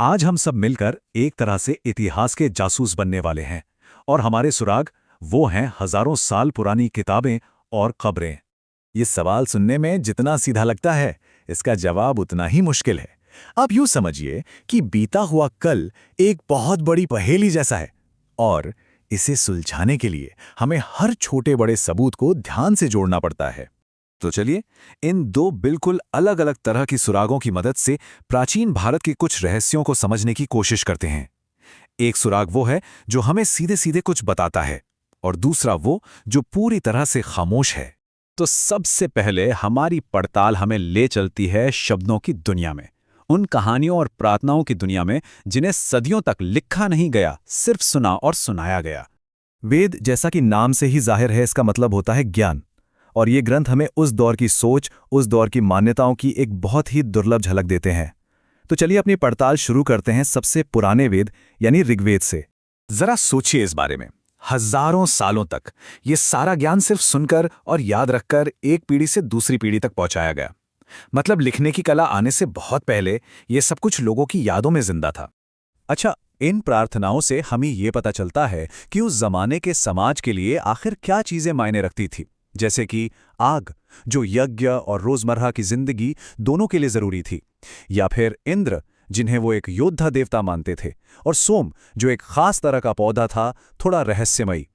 आज हम सब मिलकर एक तरह से इतिहास के जासूस बनने वाले हैं और हमारे सुराग वो हैं हजारों साल पुरानी किताबें और खबरें। ये सवाल सुनने में जितना सीधा लगता है, इसका जवाब उतना ही मुश्किल है। आप यूं समझिए कि बीता हुआ कल एक बहुत बड़ी पहेली जैसा है और इसे सुलझाने के लिए हमें हर छोटे बड़े सबूत को ध्यान से जोड़ना पड़ता है। तो चलिए इन दो बिल्कुल अलग अलग तरह की सुरागों की मदद से प्राचीन भारत के कुछ रहस्यों को समझने की कोशिश करते हैं। एक सुराग वो है जो हमें सीधे सीधे कुछ बताता है और दूसरा वो जो पूरी तरह से खामोश है। तो सबसे पहले हमारी पड़ताल हमें ले चलती है शब्दों की दुनिया में, उन कहानियों और प्रार्थनाओं की दुनिया में जिन्हें सदियों तक लिखा नहीं गया, सिर्फ सुना और सुनाया गया। वेद, जैसा कि नाम से ही जाहिर है, इसका मतलब होता है ज्ञान, और ये ग्रंथ हमें उस दौर की सोच, उस दौर की मान्यताओं की एक बहुत ही दुर्लभ झलक देते हैं। तो चलिए अपनी पड़ताल शुरू करते हैं सबसे पुराने वेद यानी ऋग्वेद से। जरा सोचिए इस बारे में। हजारों सालों तक ये सारा ज्ञान सिर्फ सुनकर और याद रखकर एक पीढ़ी से दूसरी पीढ़ी तक पहुंचाया गया। मतलब लिखने की कला आने से बहुत पहले ये सब कुछ लोगों की यादों में जिंदा था। अच्छा, इन प्रार्थनाओं से हमें ये पता चलता है कि उस जमाने के समाज के लिए आखिर क्या चीजें मायने रखती थी, जैसे कि आग, जो यज्ञ और रोजमर्रा की जिंदगी दोनों के लिए जरूरी थी, या फिर इंद्र, जिन्हें वो एक योद्धा देवता मानते थे, और सोम, जो एक खास तरह का पौधा था, थोड़ा रहस्यमयी।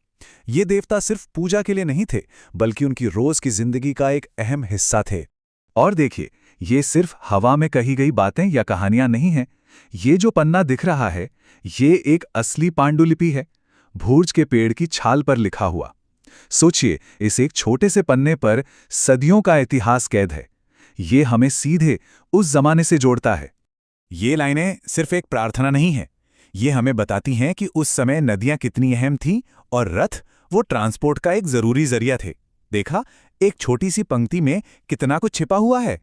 ये देवता सिर्फ पूजा के लिए नहीं थे, बल्कि उनकी रोज की जिंदगी का एक अहम हिस्सा थे। और देखिए, ये सिर्फ हवा में कही गई बातें या कहानियां नहीं हैं। ये जो पन्ना दिख रहा है, ये एक असली पांडुलिपि है, भूर्ज के पेड़ की छाल पर लिखा हुआ। सोचिए, इस एक छोटे से पन्ने पर सदियों का इतिहास कैद है। ये हमें सीधे उस जमाने से जोड़ता है। ये लाइनें सिर्फ एक प्रार्थना नहीं है, ये हमें बताती हैं कि उस समय नदियां कितनी अहम थीं और रथ वो ट्रांसपोर्ट का एक जरूरी जरिया थे। देखा, एक छोटी सी पंक्ति में कितना कुछ छिपा हुआ है।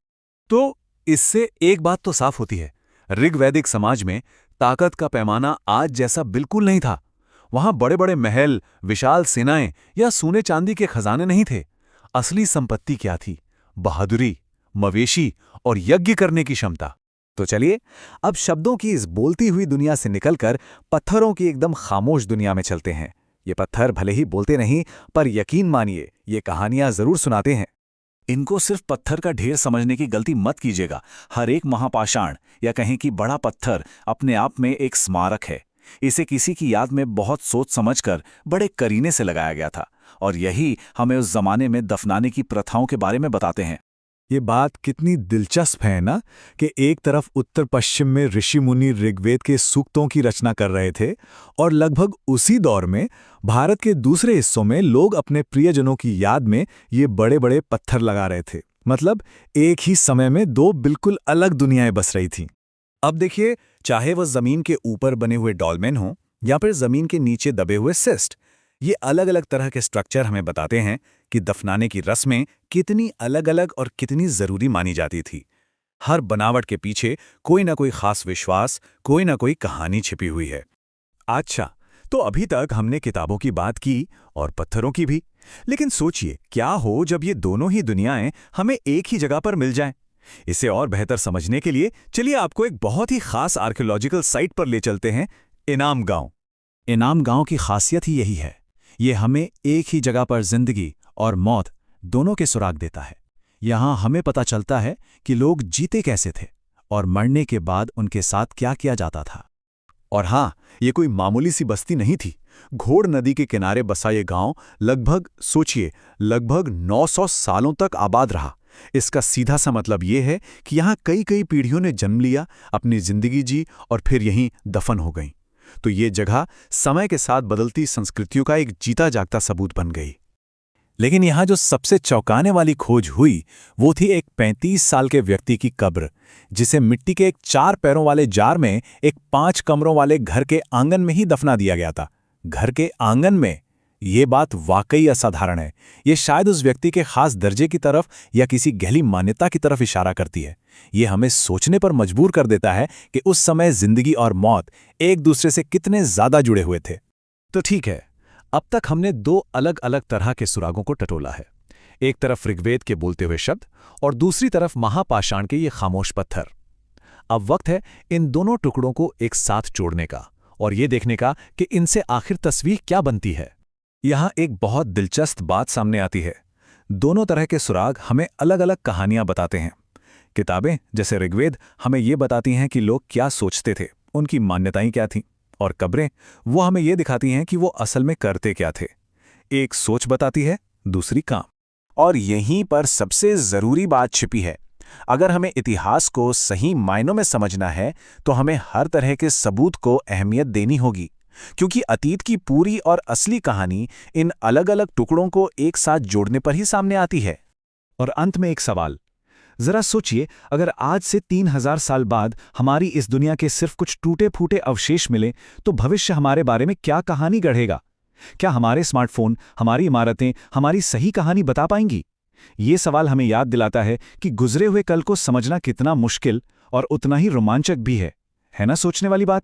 तो इससे एक बात तो साफ होती है, ऋग्वैदिक समाज में ताकत का पैमाना आज जैसा बिल्कुल नहीं था। वहां बड़े बड़े महल, विशाल सेनाएं या सोने चांदी के खजाने नहीं थे। असली संपत्ति क्या थी? बहादुरी, मवेशी और यज्ञ करने की क्षमता। तो चलिए अब शब्दों की इस बोलती हुई दुनिया से निकलकर पत्थरों की एकदम खामोश दुनिया में चलते हैं। ये पत्थर भले ही बोलते नहीं, पर यकीन मानिए, ये कहानियां जरूर सुनाते हैं। इनको सिर्फ पत्थर का ढेर समझने की गलती मत कीजिएगा। हर एक महापाषाण या कहें कि बड़ा पत्थर अपने आप में एक स्मारक है। इसे किसी की याद में बहुत सोच समझकर बड़े करीने से लगाया गया था, और यही हमें उस जमाने में दफनाने की प्रथाओं के बारे में बताते हैं। ये बात कितनी दिलचस्प है ना, कि एक तरफ उत्तर पश्चिम में ऋषि मुनि ऋग्वेद के सूक्तों की रचना कर रहे थे, और लगभग उसी दौर में भारत के दूसरे हिस्सों में लोग अपने प्रियजनों की याद में ये बड़े बड़े पत्थर लगा रहे थे। मतलब एक ही समय में दो बिल्कुल अलग दुनियाएं बस रही थीं। अब देखिए, चाहे वह जमीन के ऊपर बने हुए डॉल्मेन हों या फिर जमीन के नीचे दबे हुए सिस्ट, ये अलग अलग तरह के स्ट्रक्चर हमें बताते हैं कि दफनाने की रस्में कितनी अलग अलग और कितनी जरूरी मानी जाती थी। हर बनावट के पीछे कोई ना कोई खास विश्वास, कोई ना कोई कहानी छिपी हुई है। अच्छा, तो अभी तक हमने किताबों की बात की और पत्थरों की भी, लेकिन सोचिए क्या हो जब ये दोनों ही दुनियाएं हमें एक ही जगह पर मिल जाएं। इसे और बेहतर समझने के लिए चलिए आपको एक बहुत ही खास आर्कियोलॉजिकल साइट पर ले चलते हैं, इनाम गांव। इनाम गांव की खासियत ही यही है, ये हमें एक ही जगह पर जिंदगी और मौत दोनों के सुराग देता है। यहाँ हमें पता चलता है कि लोग जीते कैसे थे और मरने के बाद उनके साथ क्या किया जाता था। और हाँ, ये कोई मामूली सी बस्ती नहीं थी। घोड़ नदी के किनारे बसा ये गांव लगभग 900 सालों तक आबाद रहा। इसका सीधा सा मतलब ये है कि यहाँ कई कई पीढ़ियों ने जन्म लिया, अपनी जिंदगी जी और फिर यहीं दफन हो गईं। तो ये जगह समय के साथ बदलती संस्कृतियों का एक जीता जागता सबूत बन गई। लेकिन यहाँ जो सबसे चौंकाने वाली खोज हुई, वो थी एक 35 साल के व्यक्ति की कब्र, जिसे मिट्टी के एक 4 पैरों वाले जार में एक 5 कमरों वाले घर के आंगन में ही दफना दिया गया था। घर के आंगन में! ये बात वाकई असाधारण है। ये शायद उस व्यक्ति के खास दर्जे की तरफ या किसी गहरी मान्यता की तरफ इशारा करती है। ये हमें सोचने पर मजबूर कर देता है कि उस समय जिंदगी और मौत एक दूसरे से कितने ज्यादा जुड़े हुए थे। तो ठीक है, अब तक हमने दो अलग अलग तरह के सुरागों को टटोला है। एक तरफ ऋग्वेद के बोलते हुए शब्द और दूसरी तरफ महापाषाण के ये खामोश पत्थर। अब वक्त है इन दोनों टुकड़ों को एक साथ जोड़ने का और ये देखने का कि इनसे आखिर तस्वीर क्या बनती है। यहाँ एक बहुत दिलचस्प बात सामने आती है। दोनों तरह के सुराग हमें अलग अलग कहानियां बताते हैं। किताबें जैसे ऋग्वेद हमें ये बताती हैं कि लोग क्या सोचते थे, उनकी मान्यताएं क्या थीं, और कब्रें वो हमें ये दिखाती हैं कि वो असल में करते क्या थे। एक सोच बताती है, दूसरी काम। और यहीं पर सबसे जरूरी बात छिपी है। अगर हमें इतिहास को सही मायनों में समझना है तो हमें हर तरह के सबूत को अहमियत देनी होगी, क्योंकि अतीत की पूरी और असली कहानी इन अलग अलग टुकड़ों को एक साथ जोड़ने पर ही सामने आती है। और अंत में एक सवाल, जरा सोचिए, अगर आज से 3000 साल बाद हमारी इस दुनिया के सिर्फ कुछ टूटे फूटे अवशेष मिले तो भविष्य हमारे बारे में क्या कहानी गढ़ेगा? क्या हमारे स्मार्टफोन, हमारी इमारतें हमारी सही कहानी बता पाएंगी? ये सवाल हमें याद दिलाता है कि गुजरे हुए कल को समझना कितना मुश्किल और उतना ही रोमांचक भी है ना सोचने वाली बात?